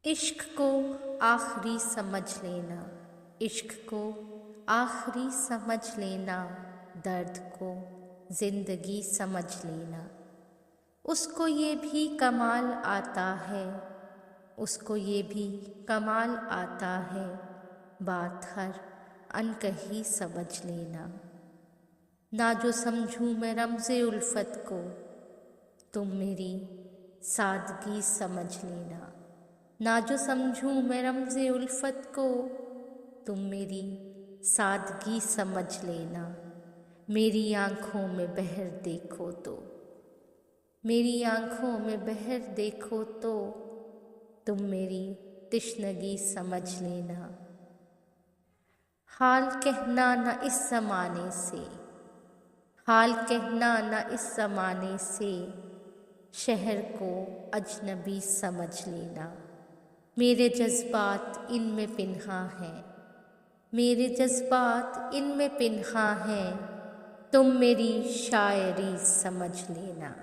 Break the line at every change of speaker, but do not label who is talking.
इश्क को आखिरी समझ लेना, इश्क को आखिरी समझ लेना, दर्द को जिंदगी समझ लेना। उसको ये भी कमाल आता है, उसको ये भी कमाल आता है, बात हर अनकही समझ लेना। ना जो समझूं मैं रमज़े उल्फत को, तुम मेरी सादगी समझ लेना। ना जो समझूं मैं रमज़े उल्फत को, तुम मेरी सादगी समझ लेना। मेरी आँखों में बहर देखो तो, मेरी आँखों में बहर देखो तो, तुम मेरी तिश्नगी समझ लेना। हाल कहना न इस ज़माने से, हाल कहना न इस ज़माने से, शहर को अजनबी समझ लेना। मेरे जज्बात इनमें पिन्हा हैं, मेरे जज्बात इनमें पिन्हा हैं, तुम मेरी शायरी समझ लेना।